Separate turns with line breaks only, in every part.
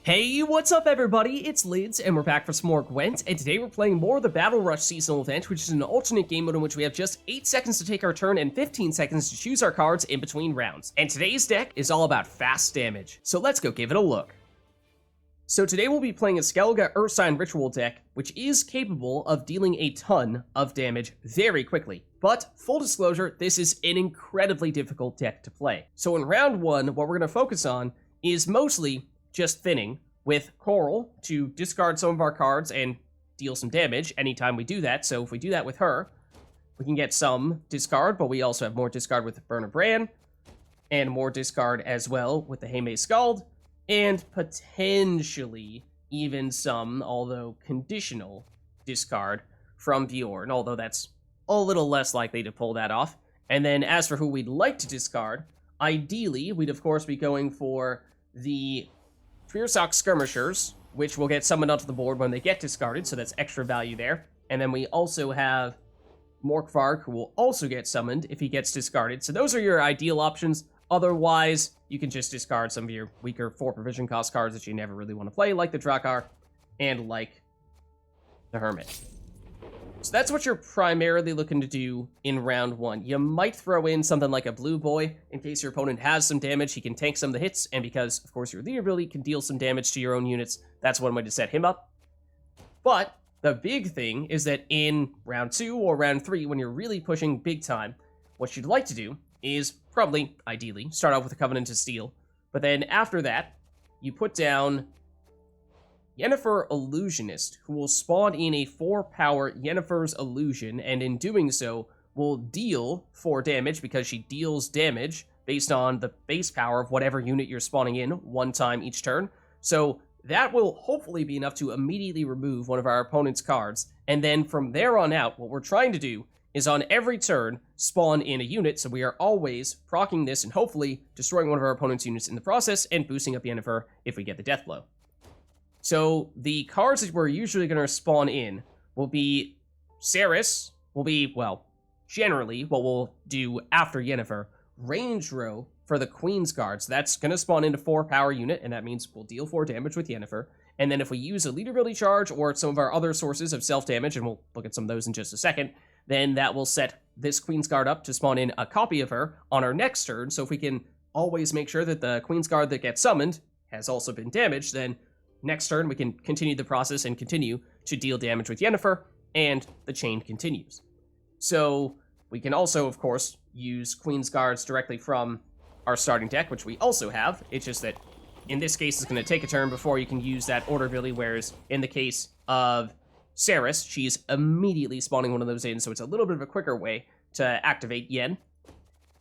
Hey, what's up everybody? It's Lids, and we're back for some more Gwent, and today we're playing more of the Battle Rush seasonal event, which is an alternate game mode in which we have just 8 seconds to take our turn and 15 seconds to choose our cards in between rounds. And today's deck is all about fast damage, so let's go give it a look. So today we'll be playing a Skellige Ursine ritual deck, which is capable of dealing a ton of damage very quickly. But, full disclosure, this is an incredibly difficult deck to play. So in round 1, what we're going to focus on is mostly just thinning, with Coral to discard some of our cards and deal some damage anytime we do that. So if we do that with her, we can get some discard, but we also have more discard with Birna Bran, and more discard as well with the Heymaey Skald, and potentially even some, although conditional, discard from Bjorn, although that's a little less likely to pull that off. And then as for who we'd like to discard, ideally, we'd of course be going for the Tuirseach Skirmishers, which will get summoned onto the board when they get discarded, so that's extra value there. And then we also have Morkvarg, who will also get summoned if he gets discarded. So those are your ideal options. Otherwise, you can just discard some of your weaker 4 provision cost cards that you never really want to play, like the Drakkar and like the Hermit. So that's what you're primarily looking to do in round 1. You might throw in something like a Blueboy in case your opponent has some damage. He can tank some of the hits, and because, of course, your leader ability can deal some damage to your own units, that's one way to set him up. But the big thing is that in round 2 or round 3, when you're really pushing big time, what you'd like to do is probably, ideally, start off with a Covenant of Steel. But then after that, you put down Yennefer Illusionist, who will spawn in a 4-power Yennefer's Illusion, and in doing so, will deal 4 damage because she deals damage based on the base power of whatever unit you're spawning in 1 time each turn. So that will hopefully be enough to immediately remove one of our opponent's cards, and then from there on out, what we're trying to do is on every turn, spawn in a unit, so we are always proccing this and hopefully destroying one of our opponent's units in the process and boosting up Yennefer if we get the death blow. So the cards that we're usually going to spawn in will be Cerys, will be, well, generally what we'll do after Yennefer, range row for the Queensguard. So that's going to spawn into 4-power unit, and that means we'll deal 4 damage with Yennefer. And then if we use a leader ability charge or some of our other sources of self-damage, and we'll look at some of those in just a second, then that will set this Queensguard up to spawn in a copy of her on our next turn. So if we can always make sure that the Queensguard that gets summoned has also been damaged, then next turn, we can continue the process and continue to deal damage with Yennefer, and the chain continues. So we can also, of course, use Queensguards directly from our starting deck, which we also have. It's just that in this case, it's going to take a turn before you can use that order ability, whereas in the case of Cerys, she's immediately spawning one of those in, so it's a little bit of a quicker way to activate Yen.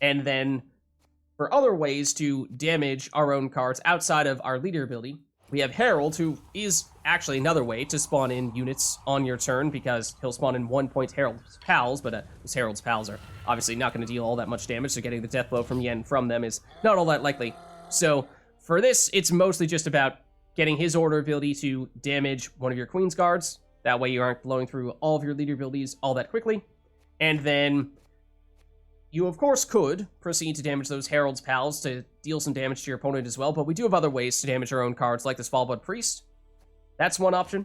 And then for other ways to damage our own cards outside of our leader ability, we have Harald, who is actually another way to spawn in units on your turn, because he'll spawn in 1-point Harald's Pals, but those Harald's Pals are obviously not going to deal all that much damage, so getting the death blow from Yen from them is not all that likely. So for this, it's mostly just about getting his order ability to damage one of your Queensguards. That way you aren't blowing through all of your leader abilities all that quickly. And then you, of course, could proceed to damage those Harald's Pals to deal some damage to your opponent as well, but we do have other ways to damage our own cards, like the Svalblod Priest. That's one option.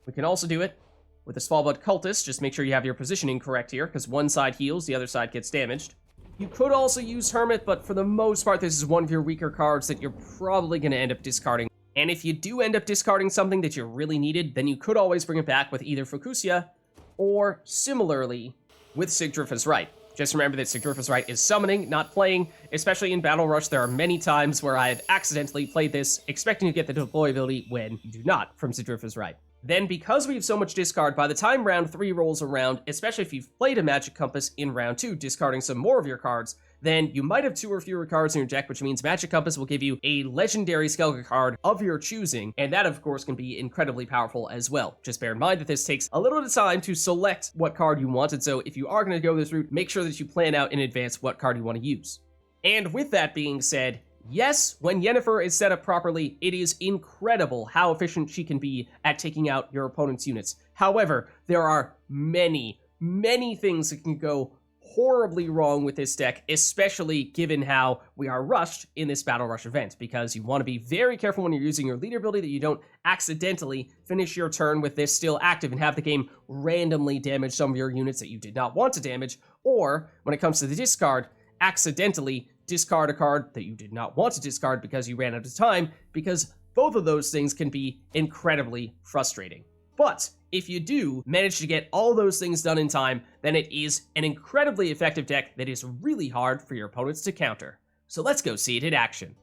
We can also do it with the Svalblod Cultist. Just make sure you have your positioning correct here, because one side heals, the other side gets damaged. You could also use Hermit, but for the most part, this is one of your weaker cards that you're probably going to end up discarding. And if you do end up discarding something that you really needed, then you could always bring it back with either Fucusya, or similarly, with Sigrdrifa's Rite. Just remember that Sigrdrifa's Rite is summoning, not playing, especially in Battle Rush. There are many times where I have accidentally played this, expecting to get the deploy ability when you do not from Sigrdrifa's Rite. Then, because we have so much discard, by the time round 3 rolls around, especially if you've played a Magic Compass in round 2, discarding some more of your cards, then you might have 2 or fewer cards in your deck, which means Magic Compass will give you a legendary Skellige card of your choosing, and that, of course, can be incredibly powerful as well. Just bear in mind that this takes a little bit of time to select what card you want, and so if you are going to go this route, make sure that you plan out in advance what card you want to use. And with that being said, yes, when Yennefer is set up properly, it is incredible how efficient she can be at taking out your opponent's units. However, there are many things that can go horribly wrong with this deck, especially given how we are rushed in this Battle Rush event, because you want to be very careful when you're using your leader ability that you don't accidentally finish your turn with this still active and have the game randomly damage some of your units that you did not want to damage, or when it comes to the discard, accidentally discard a card that you did not want to discard because you ran out of time, because both of those things can be incredibly frustrating. But if you do manage to get all those things done in time, then it is an incredibly effective deck that is really hard for your opponents to counter. So let's go see it in action.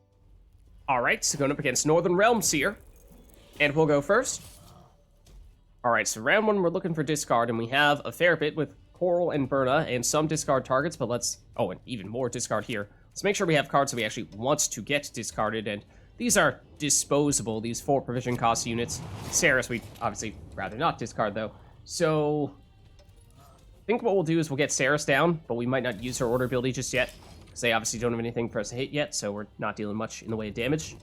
Alright, so going up against Northern Realms here. And we'll go first. Alright, so round one we're looking for discard, and we have a fair bit with Coral and Birna, and some discard targets, but let's... Oh, and even more discard here. Let's make sure we have cards that we actually want to get discarded, and these are disposable, these 4 provision cost units. Cerys, we'd obviously rather not discard, though. So, I think what we'll do is we'll get Cerys down, but we might not use her order ability just yet, because they obviously don't have anything for us to hit yet, so we're not dealing much in the way of damage.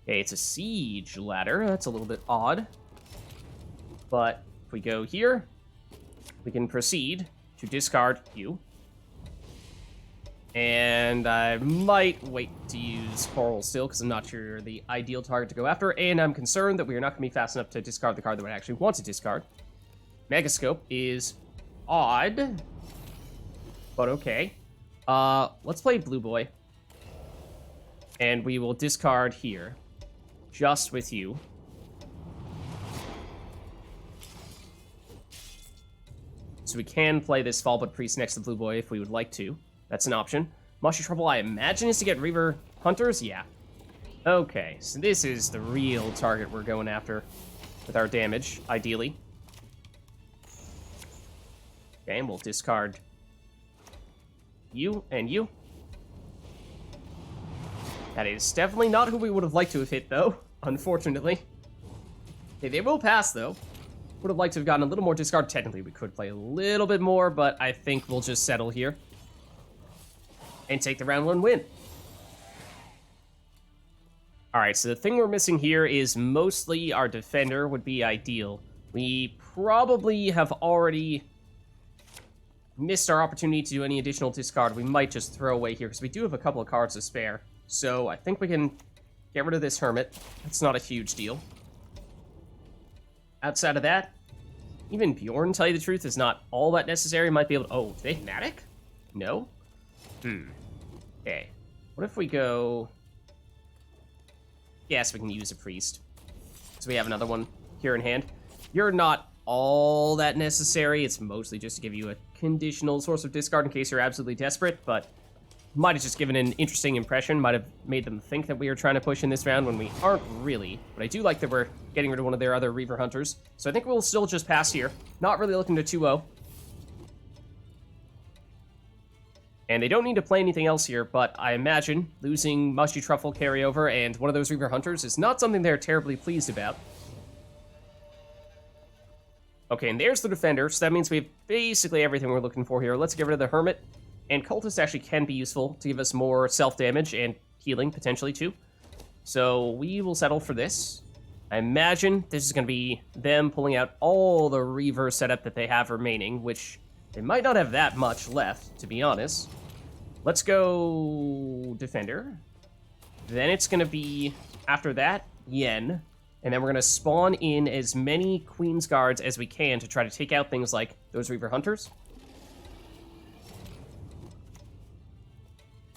Okay, it's a siege ladder. That's a little bit odd. But if we go here, we can proceed to discard you. And I might wait to use Coral still, because I'm not sure you're the ideal target to go after, and I'm concerned that we are not going to be fast enough to discard the card that we actually want to discard. Megascope is odd, but okay. Let's play Blueboy, and we will discard here, just with you. So we can play this Svalblod Priest next to Blueboy if we would like to. That's an option. Mushy Trouble, I imagine, is to get Reaver Hunters? Yeah. Okay, so this is the real target we're going after with our damage, ideally. Okay, and we'll discard you and you. That is definitely not who we would have liked to have hit, though, unfortunately. Okay, they will pass, though. Would have liked to have gotten a little more discard. Technically, we could play a little bit more, but I think we'll just settle here and take the round 1 win. Alright, so the thing we're missing here is mostly our defender would be ideal. We probably have already missed our opportunity to do any additional discard. We might just throw away here, because we do have a couple of cards to spare. So I think we can get rid of this Hermit. That's not a huge deal. Outside of that, even Bjorn, tell you the truth, is not all that necessary. Might be able to... Oh, do they Fnatic? No? Okay. What if we go... Yes, we can use a priest. So we have another one here in hand. You're not all that necessary. It's mostly just to give you a conditional source of discard in case you're absolutely desperate, but might have just given an interesting impression. Might have made them think that we were trying to push in this round when we aren't really. But I do like that we're getting rid of one of their other Reaver Hunters. So I think we'll still just pass here. Not really looking to 2-0. And they don't need to play anything else here, but I imagine losing Mushy Truffle carryover and one of those Reaver Hunters is not something they're terribly pleased about. Okay, and there's the defender, so that means we have basically everything we're looking for here. Let's get rid of the Hermit. And Cultist actually can be useful to give us more self-damage and healing, potentially, too. So we will settle for this. I imagine this is going to be them pulling out all the Reaver setup that they have remaining, which they might not have that much left, to be honest. Let's go Defender. Then it's going to be, after that, Yen. And then we're going to spawn in as many Queensguards as we can to try to take out things like those Reaver Hunters.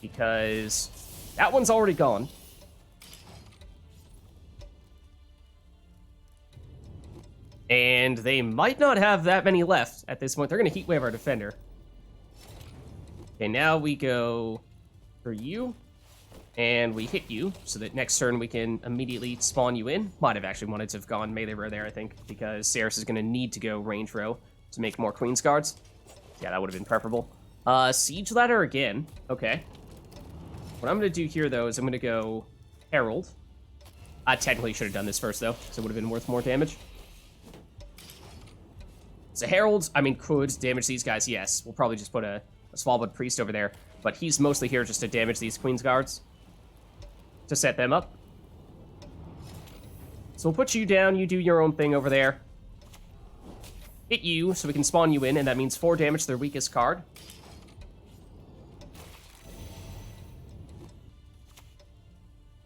Because that one's already gone. And they might not have that many left at this point. They're going to Heatwave our defender. Okay, now we go for you. And we hit you, so that next turn we can immediately spawn you in. Might have actually wanted to have gone melee row there, I think, because Cerys is going to need to go range row to make more Queensguards. Yeah, that would have been preferable. Siege Ladder again. Okay. What I'm going to do here, though, is I'm going to go Herald. I technically should have done this first, though, so it would have been worth more damage. So Herald, I mean, could damage these guys, yes. We'll probably just put a Svalblod Priest over there, but he's mostly here just to damage these Queensguards, to set them up. So we'll put you down, you do your own thing over there. hit you so we can spawn you in, and that means 4 damage to their weakest card.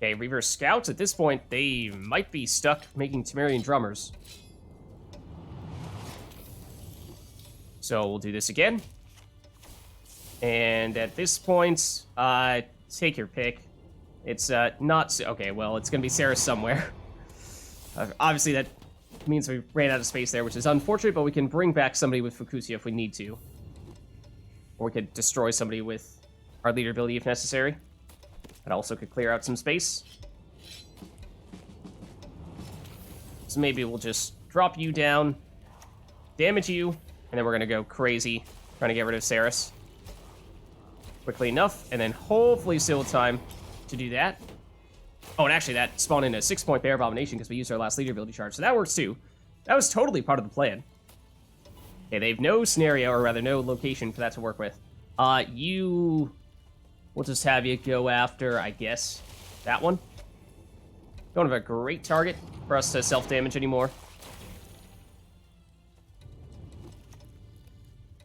Okay, Reavers Scouts, at this point, they might be stuck making Temerian Drummers. So we'll do this again. And at this point, take your pick. It's not... Okay, well, it's going to be Cerys somewhere. Obviously, that means we ran out of space there, which is unfortunate, but we can bring back somebody with Fucusya if we need to. Or we could destroy somebody with our leader ability if necessary. That also could clear out some space. So maybe we'll just drop you down, damage you, and then we're going to go crazy trying to get rid of Cerys. Quickly enough, and then hopefully still time to do that. Oh, and actually that spawned in a 6-point Bear Abomination because we used our last leader ability charge, so that works too. That was totally part of the plan. Okay, they have no scenario, or rather no location for that to work with. We'll just have you go after, I guess, that one. Don't have a great target for us to self-damage anymore.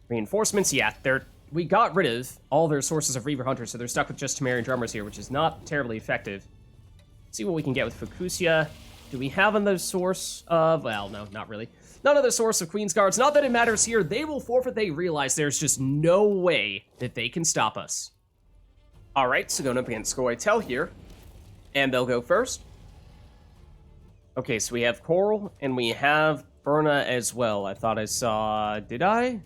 Reinforcements, yeah, we got rid of all their sources of Reaver Hunters, so they're stuck with just Temerian Drummers here, which is not terribly effective. Let's see what we can get with Fucusya. Do we have another source of... Well, no, not really. None other source of Queensguards. Not that it matters here. They will forfeit. They realize there's just no way that they can stop us. Alright, so going up against Scoia'tael here. And they'll go first. Okay, so we have Coral, and we have Birna as well. I thought I saw... Did I?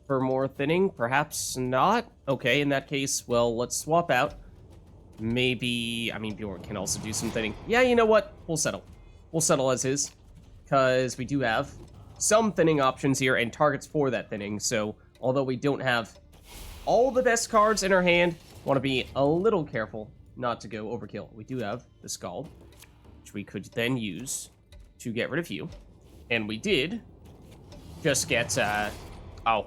For more thinning? Perhaps not? Okay, in that case, well, let's swap out. Maybe... I mean, Bjorn can also do some thinning. Yeah, you know what? We'll settle. We'll settle as is. Because we do have some thinning options here and targets for that thinning. So, although we don't have all the best cards in our hand, want to be a little careful not to go overkill. We do have the Skald, which we could then use to get rid of you. And we did just get, oh,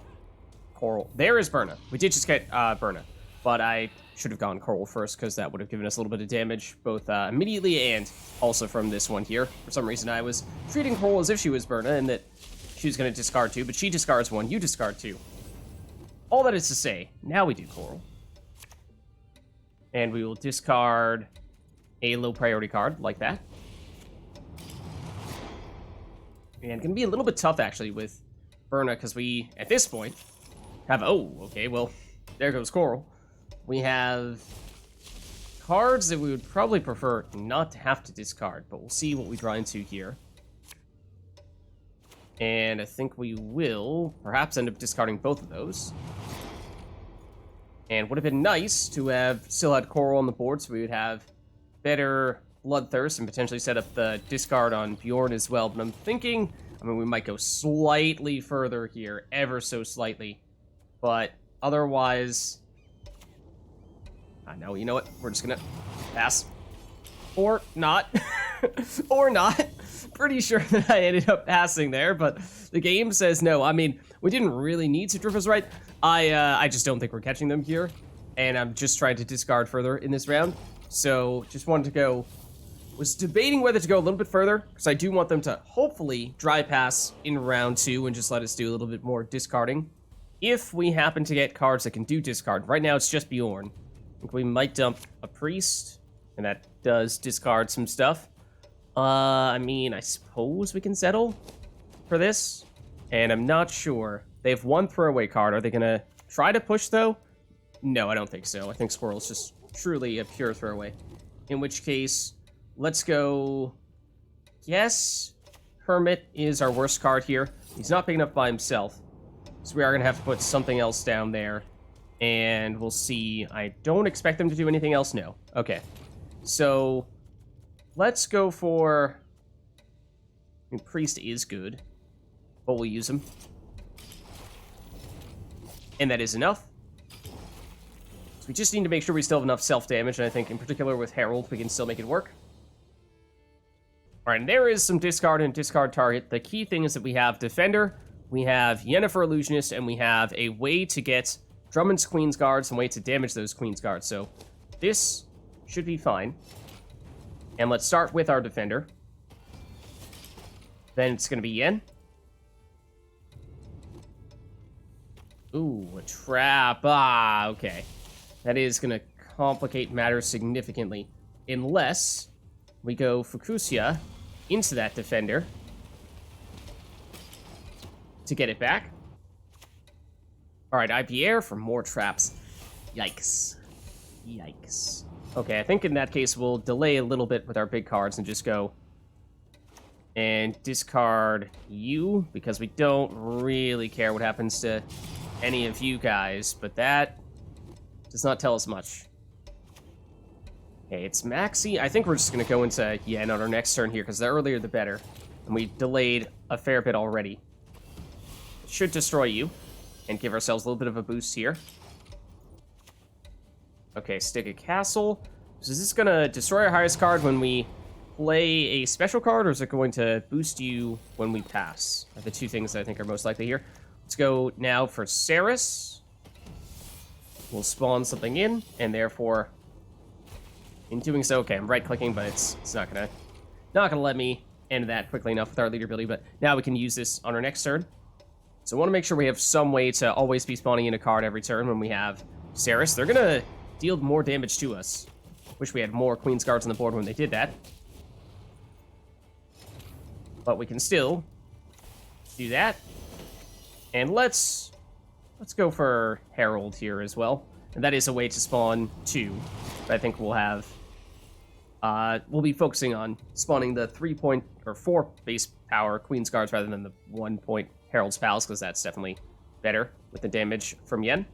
Coral. There is Birna. We did just get Birna, but I should have gone Coral first because that would have given us a little bit of damage, both immediately and also from this one here. For some reason, I was treating Coral as if she was Birna and that she was going to discard 2, but she discards 1, you discard 2. All that is to say, now we do Coral. And we will discard a low priority card like that. And gonna be a little bit tough actually with Birna because we, at this point, have, oh, okay, well, there goes Coral. We have cards that we would probably prefer not to have to discard, but we'll see what we draw into here. And I think we will perhaps end up discarding both of those. And would have been nice to have still had Coral on the board, so we would have better Bloodthirst and potentially set up the discard on Bjorn as well. But I'm thinking, I mean, we might go slightly further here, ever so slightly. But otherwise, no, you know what? We're just gonna pass. Or not. Or not. Pretty sure that I ended up passing there, but the game says no. I mean, we didn't really need Sigrdrifa's Rite. I just don't think we're catching them here, and I'm just trying to discard further in this round. So just wanted to go, was debating whether to go a little bit further, because I do want them to hopefully dry pass in round 2 and just let us do a little bit more discarding. If we happen to get cards that can do discard, right now it's just Bjorn. I think we might dump a Priest, and that does discard some stuff. I mean, I suppose we can settle for this, and I'm not sure. They have 1 throwaway card. Are they going to try to push, though? No, I don't think so. I think Squirrel's just truly a pure throwaway. In which case, let's go... Yes, Hermit is our worst card here. He's not big enough by himself, so we are going to have to put something else down there, and we'll see. I don't expect them to do anything else, no. Okay, so... Let's go for... I mean, Priest is good, but we'll use him. And that is enough. So we just need to make sure we still have enough self-damage, and I think in particular with Herald, we can still make it work. Alright, and there is some discard and discard target. The key thing is that we have Defender, we have Yennefer Illusionist, and we have a way to get Drummond's Queensguard, some way to damage those Queensguards. So this should be fine. And let's start with our Defender. Then it's going to be Yen. Ooh, a trap. Ah, okay. That is going to complicate matters significantly. Unless we go Fucusya into that defender to get it back. Alright, IPR for more traps. Yikes. Yikes. Okay, I think in that case we'll delay a little bit with our big cards and just go and discard you, because we don't really care what happens to any of you guys, but that does not tell us much. Okay, it's Maxi. I think we're just going to go into Yen on our next turn here, because the earlier the better. And we delayed a fair bit already. It should destroy you and give ourselves a little bit of a boost here. Okay, stick a castle. So is this going to destroy our highest card when we play a special card, or is it going to boost you when we pass? Are the two things that I think are most likely here. Let's go now for Cerys. We'll spawn something in, and therefore, in doing so, okay, I'm right-clicking, but it's not gonna let me end that quickly enough with our leader ability. But now we can use this on our next turn. So I want to make sure we have some way to always be spawning in a card every turn when we have Cerys. They're gonna deal more damage to us. Wish we had more Queensguards on the board when they did that. But we can still do that. And let's go for Herald here as well. And that is a way to spawn 2. But I think we'll have... we'll be focusing on spawning the 3-point or 4 base power Queensguards rather than the 1-point Herald's Pals, because that's definitely better with the damage from Yen.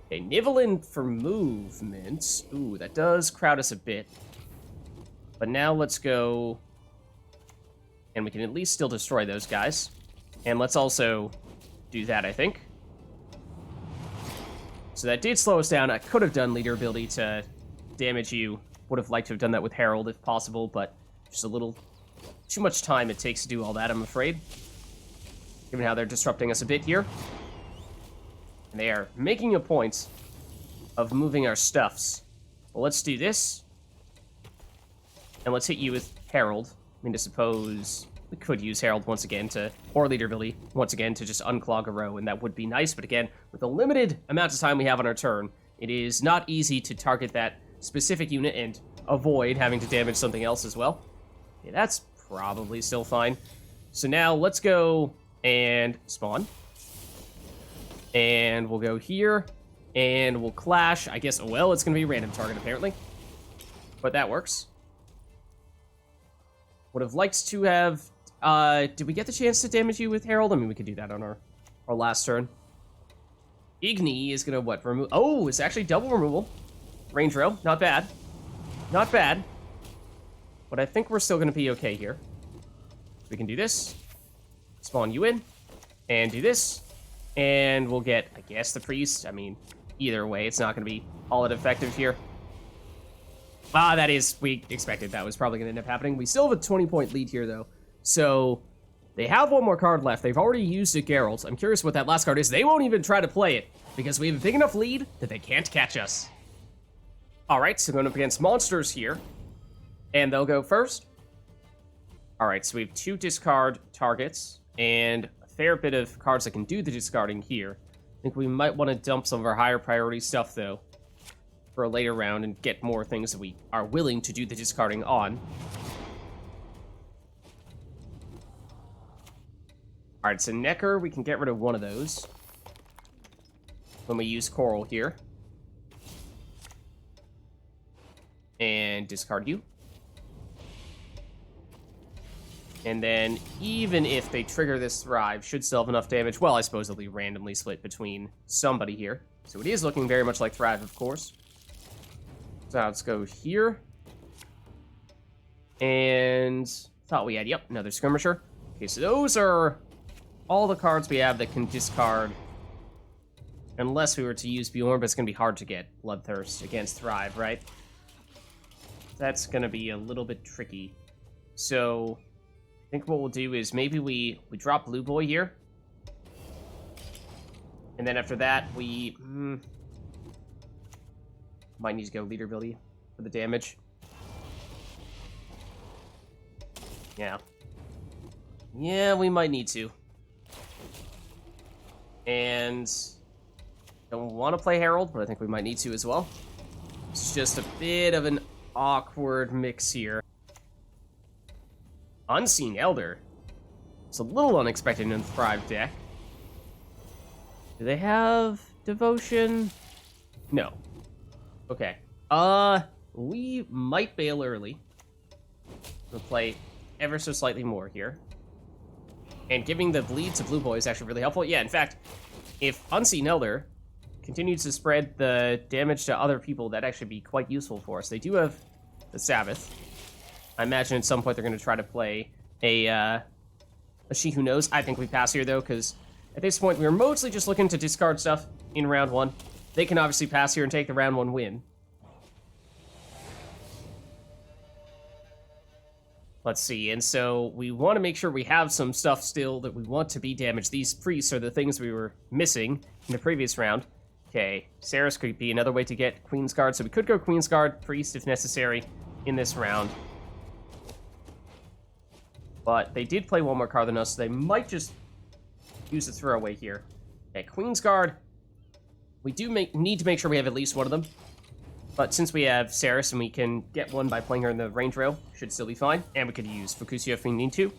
Okay, Nivelin for movement. Ooh, that does crowd us a bit. But now let's go... And we can at least still destroy those guys. And let's also do that, I think. So that did slow us down. I could have done leader ability to damage you. Would have liked to have done that with Herald if possible, but just a little too much time it takes to do all that, I'm afraid. Given how they're disrupting us a bit here. And they are making a point of moving our stuffs. Well, let's do this. And let's hit you with Herald. I mean, I suppose we could use Herald once again to, or leader ability once again to just unclog a row, and that would be nice. But again, with the limited amount of time we have on our turn, it is not easy to target that specific unit and avoid having to damage something else as well. Okay, that's probably still fine. So now let's go and spawn. And we'll go here, and we'll clash. I guess, well, it's going to be a random target, apparently. But that works. Would have liked to have... did we get the chance to damage you with Herald? I mean, we could do that on our last turn. Igni is going to, what, remove... Oh, it's actually double removal. Range row, not bad. Not bad. But I think we're still going to be okay here. We can do this. Spawn you in. And do this. And we'll get, I guess, the priest. I mean, either way, it's not going to be all that effective here. That is, we expected that was probably going to end up happening. We still have a 20-point lead here, though. So, they have one more card left. They've already used a Geralt. I'm curious what that last card is. They won't even try to play it, because we have a big enough lead that they can't catch us. Alright, so going up against monsters here. And they'll go first. Alright, so we have 2 discard targets, and a fair bit of cards that can do the discarding here. I think we might want to dump some of our higher priority stuff, though, for a later round and get more things that we are willing to do the discarding on. Alright, so Necker, we can get rid of one of those when we use Coral here. And discard you. And then, even if they trigger this Thrive, should still have enough damage. Well, I suppose it'll be randomly split between somebody here. So it is looking very much like Thrive, of course. So let's go here. And thought we had, yep, another Skirmisher. Okay, so those are all the cards we have that can discard. Unless we were to use Bjorn, but it's going to be hard to get Bloodthirst against Thrive, right? That's going to be a little bit tricky. So I think what we'll do is maybe we drop Blueboy here. And then after that, we... might need to go leader ability for the damage. Yeah. Yeah, we might need to. And don't want to play Herald, but I think we might need to as well. It's just a bit of an awkward mix here. Unseen Elder. It's a little unexpected in the Thrive deck. Do they have Devotion? No. Okay. We might bail early. We'll play ever so slightly more here. And giving the bleed to Blueboy is actually really helpful. Yeah, in fact, if Unseen Elder continues to spread the damage to other people, that'd actually be quite useful for us. They do have the Sabbath. I imagine at some point they're going to try to play a She Who Knows. I think we pass here, though, because at this point we were mostly just looking to discard stuff in round one. They can obviously pass here and take the round one win. Let's see, and so we want to make sure we have some stuff still that we want to be damaged. These priests are the things we were missing in the previous round. Okay, Cerys could be another way to get Queensguard, so we could go Queensguard, Priest if necessary in this round. But they did play one more card than us, so they might just use a throwaway here. Okay, Queensguard. We do need to make sure we have at least one of them. But since we have Cerys and we can get one by playing her in the range row, should still be fine. And we could use Fucusya if we need to.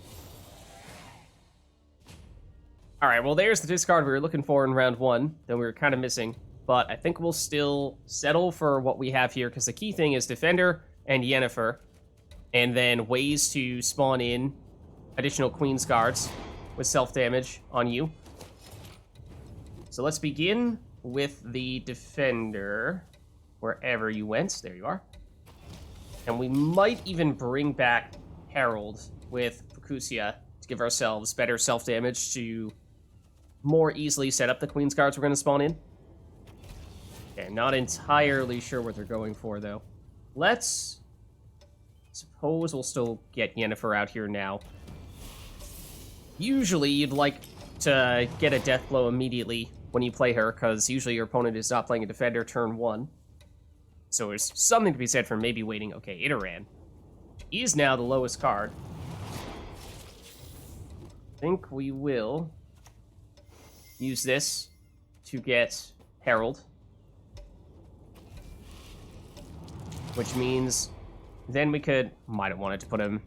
Alright, well there's the discard we were looking for in round one that we were kind of missing. But I think we'll still settle for what we have here, because the key thing is Defender and Yennefer. And then ways to spawn in additional Queensguards with self-damage on you. So let's begin with the Defender. Wherever you went, there you are. And we might even bring back Herald with Fucusya to give ourselves better self-damage to more easily set up the Queensguards we're going to spawn in. Okay, not entirely sure what they're going for, though. Let's... suppose we'll still get Yennefer out here now. Usually, you'd like to get a death blow immediately when you play her, because usually your opponent is not playing a Defender turn 1. So there's something to be said for maybe waiting. Okay, Iteran is now the lowest card. I think we will use this to get Herald. Which means then we could... might have wanted to put him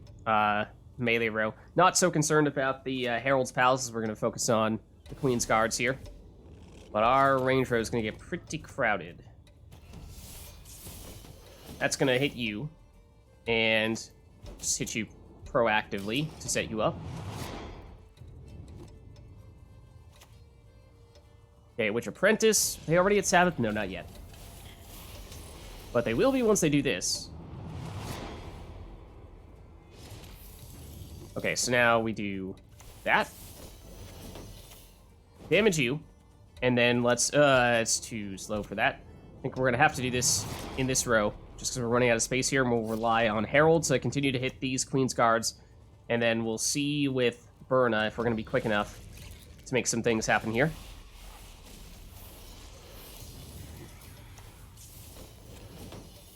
melee row. Not so concerned about the Herald's Palaces. We're going to focus on the Queensguards here. But our range row is going to get pretty crowded. That's going to hit you, and just hit you proactively to set you up. Okay, Witch Apprentice. Are they already at Sabbath? No, not yet. But they will be once they do this. Okay, so now we do that. Damage you, and then let's... it's too slow for that. I think we're going to have to do this in this row. Just because we're running out of space here, and we'll rely on Herald to continue to hit these Queensguards. And then we'll see with Birna if we're going to be quick enough to make some things happen here.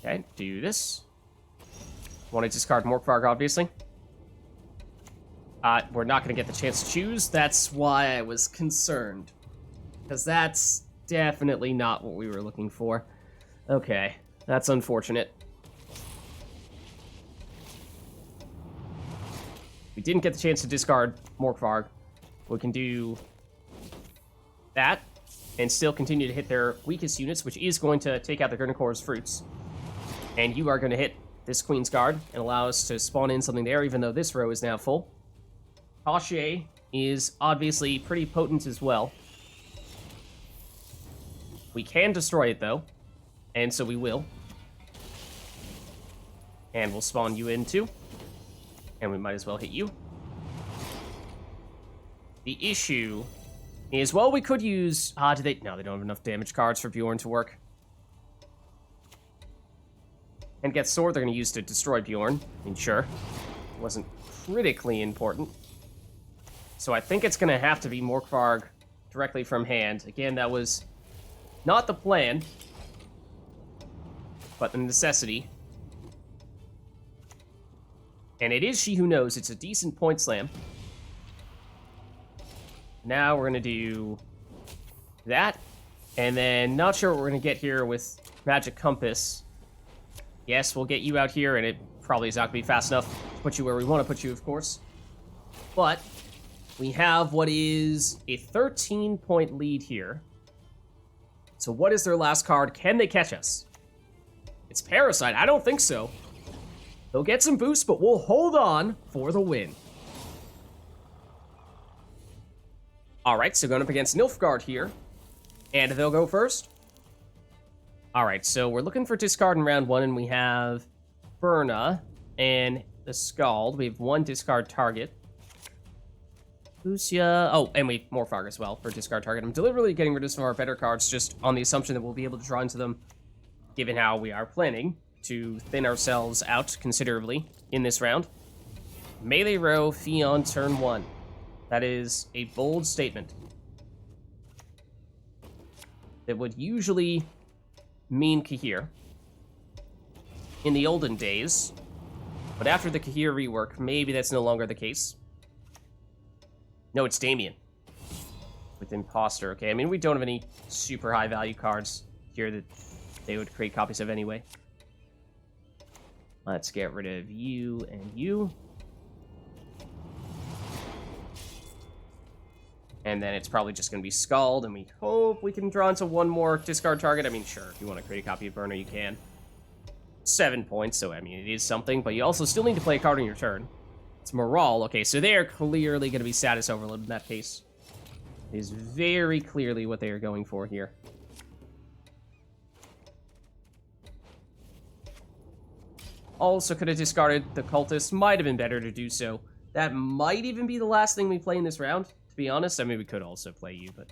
Okay, do this. Want to discard Morkvarg, obviously. We're not going to get the chance to choose. That's why I was concerned. Because that's definitely not what we were looking for. Okay. That's unfortunate. We didn't get the chance to discard Morkvarg. We can do that and still continue to hit their weakest units, which is going to take out the Gurnicor's fruits. And you are going to hit this Queensguard and allow us to spawn in something there, even though this row is now full. Hache is obviously pretty potent as well. We can destroy it, though. And so we will. And we'll spawn you in too. And we might as well hit you. The issue is, well, we could use... no, they don't have enough damage cards for Bjorn to work. And get sword they're going to use to destroy Bjorn. I mean, sure. It wasn't critically important. So I think it's going to have to be Morkvarg directly from hand. Again, that was not the plan, but the necessity. And it is She Who Knows. It's a decent point slam. Now we're going to do That. And then, not sure what we're going to get here with Magic Compass. Yes, we'll get you out here, and it probably is not going to be fast enough to put you where we want to put you, of course. But we have what is a 13-point lead here. So what is their last card? Can they catch us? It's Parasite. I don't think so. They'll get some boosts, but we'll hold on for the win. All right, so going up against Nilfgaard here. And they'll go first. All right, so we're looking for discard in round 1, and we have Birna and the Skald. We have 1 discard target. Fucusya. Oh, and we have Morkvarg as well for discard target. I'm deliberately getting rid of some of our better cards just on the assumption that we'll be able to draw into them, given how we are planning to thin ourselves out considerably in this round. Melee row, Fion, turn 1. That is a bold statement. That would usually mean Cahir in the olden days, but after the Cahir rework, maybe that's no longer the case. No, it's Damien with Imposter. Okay, I mean, we don't have any super high value cards here that they would create copies of anyway. Let's get rid of you and you. And then it's probably just going to be Skald, and we hope we can draw into 1 more discard target. I mean, sure, if you want to create a copy of Birna, you can. 7 points, so I mean, it is something, but you also still need to play a card on your turn. It's Morale. Okay, so they are clearly going to be status overload in that case. It is very clearly what they are going for here. Also could have discarded the Cultist. Might have been better to do so. That might even be the last thing we play in this round. To be honest, I mean, we could also play you, but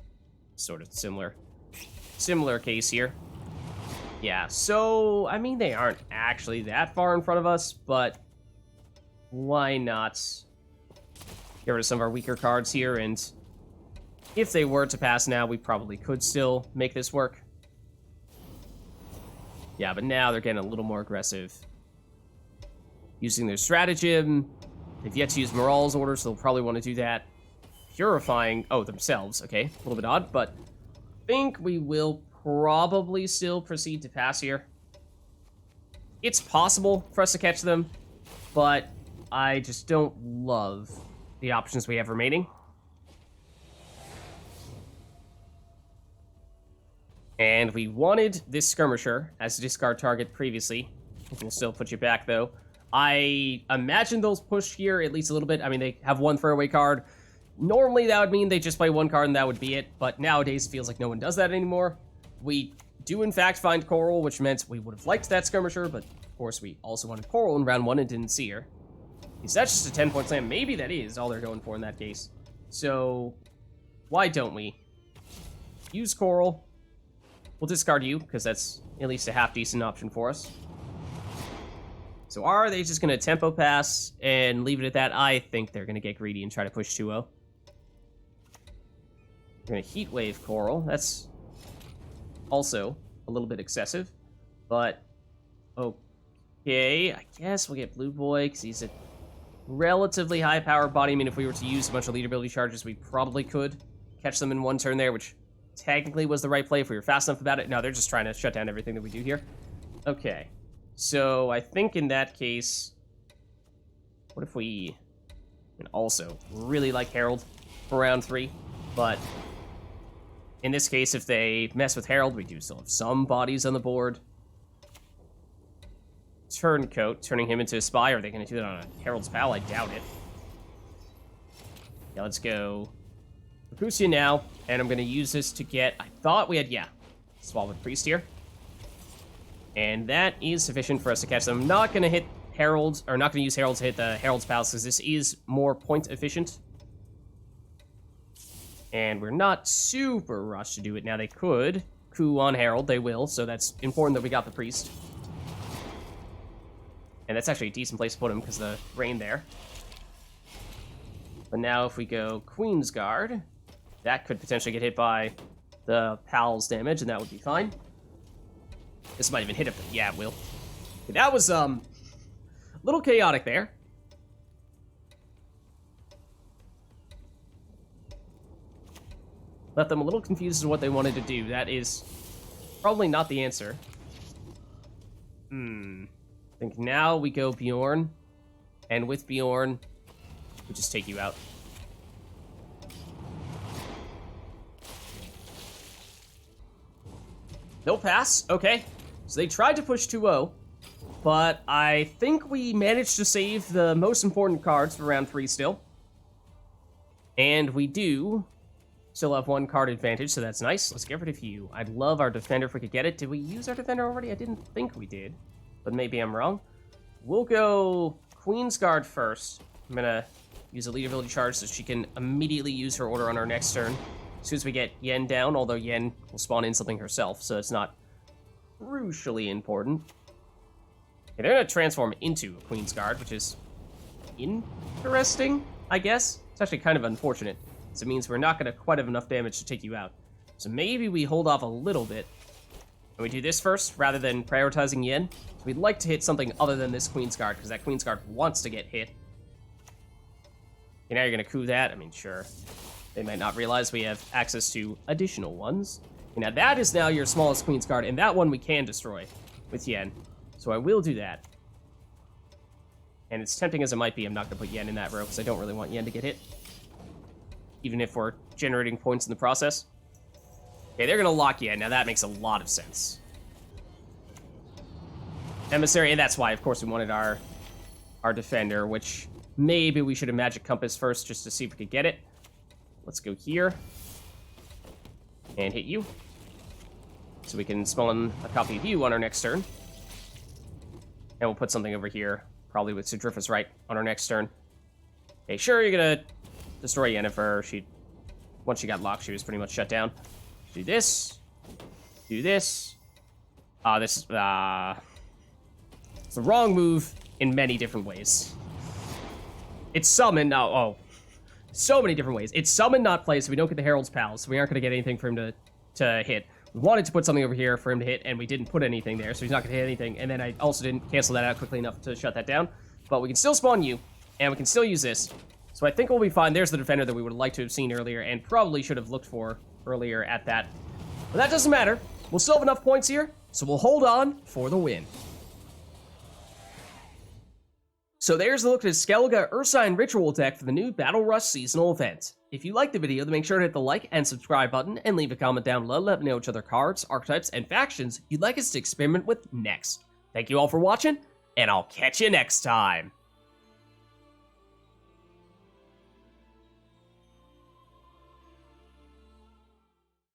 sort of similar case here. Yeah, so, I mean, they aren't actually that far in front of us, but why not get rid of some of our weaker cards here, and if they were to pass now, we probably could still make this work. Yeah, but now they're getting a little more aggressive. Using their stratagem. They've yet to use Morale's order, so they'll probably want to do that. Purifying, oh, themselves, okay, a little bit odd, but I think we will probably still proceed to pass here. It's possible for us to catch them, but I just don't love the options we have remaining. And we wanted this Skirmisher as a discard target previously. We'll still put you back, though. I imagine they'll push here at least a little bit. I mean, they have 1 throwaway card. Normally, that would mean they just play 1 card and that would be it, but nowadays it feels like no one does that anymore. We do, in fact, find Coral, which meant we would have liked that Skirmisher, but of course we also wanted Coral in round 1 and didn't see her. Is that just a 10-point slam? Maybe that is all they're going for in that case. So, why don't we use Coral? We'll discard you, because that's at least a half-decent option for us. So are they just going to tempo pass and leave it at that? I think they're going to get greedy and try to push 2-0. We're going to Heat Wave Coral. That's also a little bit excessive, but okay. I guess we'll get Blueboy because he's a relatively high-powered body. I mean, if we were to use a bunch of lead ability charges, we probably could catch them in 1 turn there, which technically was the right play if we were fast enough about it. No, they're just trying to shut down everything that we do here. Okay. So, I think in that case, what if we can also really like Herald for round 3, but in this case, if they mess with Herald, we do still have some bodies on the board. Turncoat, turning him into a spy. Are they going to do that on a Herald's Pal? I doubt it. Yeah, let's go Fucusya now, and I'm going to use this to get, I thought we had, yeah, Svalblod Priest here. And that is sufficient for us to catch them. I'm not going to hit Herald, or not going to use Herald to hit the Herald's Palace, because this is more point efficient. And we're not super rushed to do it. Now, they could coup on Herald. They will, so that's important that we got the Priest. And that's actually a decent place to put him, because the rain there. But now if we go Queensguard, that could potentially get hit by the Pal's damage, and that would be fine. This might even hit him. Yeah, it will. That was, a little chaotic there. left them a little confused as to what they wanted to do. That is probably not the answer. I think now we go Bjorn, and with Bjorn, we just take you out. No pass, okay. So they tried to push 2-0, but I think we managed to save the most important cards for round 3 still. And we do still have 1 card advantage, so that's nice. Let's get rid of you. I'd love our defender if we could get it. Did we use our defender already? I didn't think we did, but maybe I'm wrong. We'll go Queensguard first. I'm gonna use a lead ability charge so she can immediately use her order on our next turn. As soon as we get Yen down, although Yen will spawn in something herself, so it's not crucially important. Okay, they're gonna transform into a Queensguard, which is interesting, I guess. It's actually kind of unfortunate, so it means we're not gonna quite have enough damage to take you out. So maybe we hold off a little bit, and we do this first, rather than prioritizing Yen. So we'd like to hit something other than this Queensguard, because that Queensguard wants to get hit. Okay, now you're gonna coup that? I mean, sure. They might not realize we have access to additional ones. Now that is now your smallest Queensguard, and that one we can destroy with Yen. So I will do that. And as tempting as it might be, I'm not going to put Yen in that row, because I don't really want Yen to get hit. Even if we're generating points in the process. Okay, they're going to lock Yen. Now that makes a lot of sense. Emissary, and that's why, of course, we wanted our defender, which maybe we should have Magic Compass first, just to see if we could get it. Let's go here. And hit you. So we can spawn a copy of you on our next turn. And we'll put something over here, probably with Sigrdrifa's Rite on our next turn. Okay, sure, you're gonna destroy Yennefer. Once she got locked, she was pretty much shut down. Do this. Do this. This is, it's the wrong move in many different ways. It's summon, so many different ways. It's summon, not play, so we don't get the Herald's Pals, so we aren't going to get anything for him to hit. We wanted to put something over here for him to hit, and we didn't put anything there, so he's not going to hit anything. And then I also didn't cancel that out quickly enough to shut that down. But we can still spawn you, and we can still use this. So I think we'll be fine. There's the defender that we would have liked to have seen earlier, and probably should have looked for earlier at that. But that doesn't matter. We'll still have enough points here, so we'll hold on for the win. So there's a look at Skellige Ursine Ritual deck for the new Battle Rush seasonal event. If you liked the video, then make sure to hit the like and subscribe button, and leave a comment down below, let me know which other cards, archetypes, and factions you'd like us to experiment with next. Thank you all for watching, and I'll catch you next time.